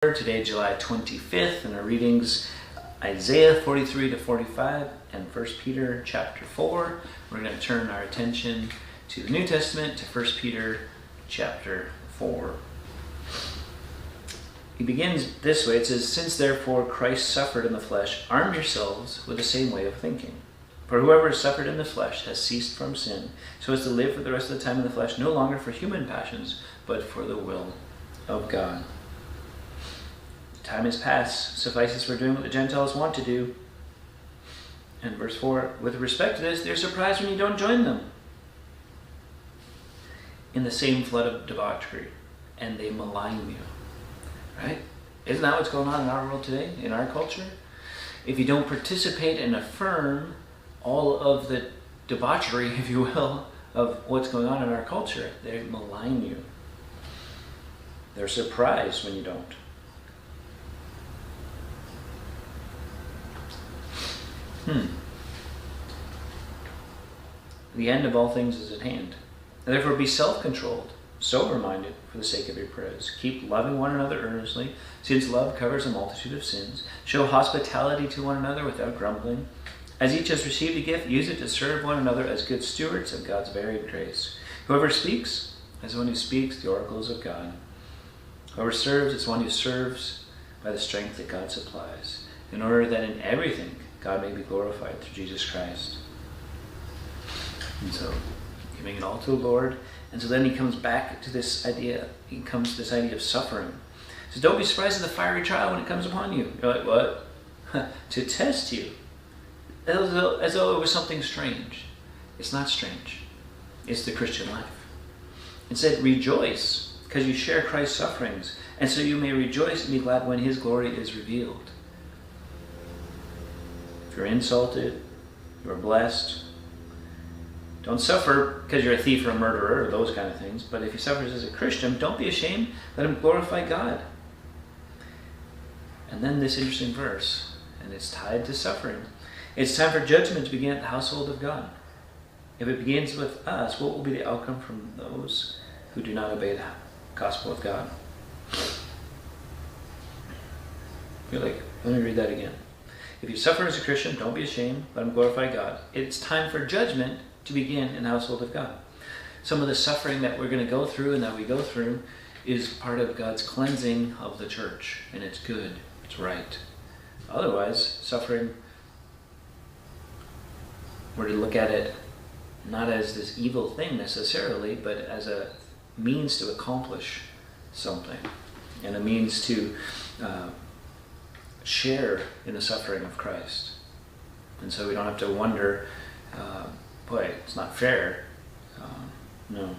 Today, July 25th, and our readings Isaiah 43 to 45 and 1 Peter chapter 4. We're going to turn our attention to the New Testament, to 1 Peter chapter 4. He begins this way. It says, "Since therefore Christ suffered in the flesh, arm yourselves with the same way of thinking. For whoever has suffered in the flesh has ceased from sin, so as to live for the rest of the time in the flesh, no longer for human passions, but for the will of God. Time is past, suffices for doing what the Gentiles want to do." And verse 4, "With respect to this, they're surprised when you don't join them in the same flood of debauchery, and they malign you." Right? Isn't that what's going on in our world today, in our culture? If you don't participate and affirm all of the debauchery, if you will, of what's going on in our culture, they malign you. They're surprised when you don't. The end of all things is at hand. And therefore be self-controlled, sober-minded for the sake of your prayers. Keep loving one another earnestly, since love covers a multitude of sins. Show hospitality to one another without grumbling. As each has received a gift, use it to serve one another as good stewards of God's varied grace. Whoever speaks, as one who speaks the oracles of God. Whoever serves is one who serves by the strength that God supplies, in order that in everything God may be glorified through Jesus Christ. And so, giving it all to the Lord. And so then he comes back to this idea. He comes to this idea of suffering. He says, don't be surprised at the fiery trial when it comes upon you. You're like, what? To test you. As though it was something strange. It's not strange. It's the Christian life. Instead, rejoice, because you share Christ's sufferings, and so you may rejoice and be glad when his glory is revealed. If you're insulted, you're blessed. Don't suffer because you're a thief or a murderer or those kind of things. But if you suffer as a Christian, don't be ashamed. Let him glorify God. And then this interesting verse, and it's tied to suffering. It's time for judgment to begin at the household of God. If it begins with us, what will be the outcome from those who do not obey the gospel of God? You're like, let me read that again. If you suffer as a Christian, don't be ashamed. Let him glorify God. It's time for judgment to begin in the household of God. Some of the suffering that we're going to go through and that we go through is part of God's cleansing of the church. And it's good. It's right. Otherwise, suffering, we're to look at it not as this evil thing necessarily, but as a means to accomplish something. And a means to share in the suffering of Christ. And so we don't have to wonder, boy, it's not fair. No.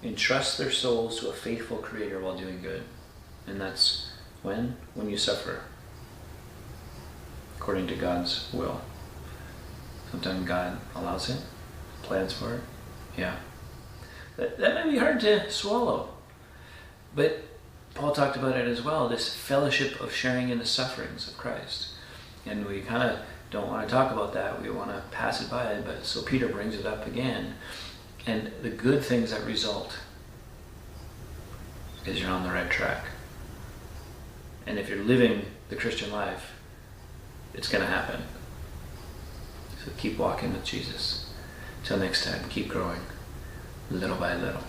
Entrust their souls to a faithful Creator while doing good. And that's when you suffer according to God's will. Sometimes God allows it, plans for it. Yeah. That might be hard to swallow. But Paul talked about it as well, this fellowship of sharing in the sufferings of Christ. And we kind of don't want to talk about that. We want to pass it by. But so Peter brings it up again. And the good things that result is you're on the right track. And if you're living the Christian life, it's going to happen. So keep walking with Jesus. Till next time, keep growing little by little.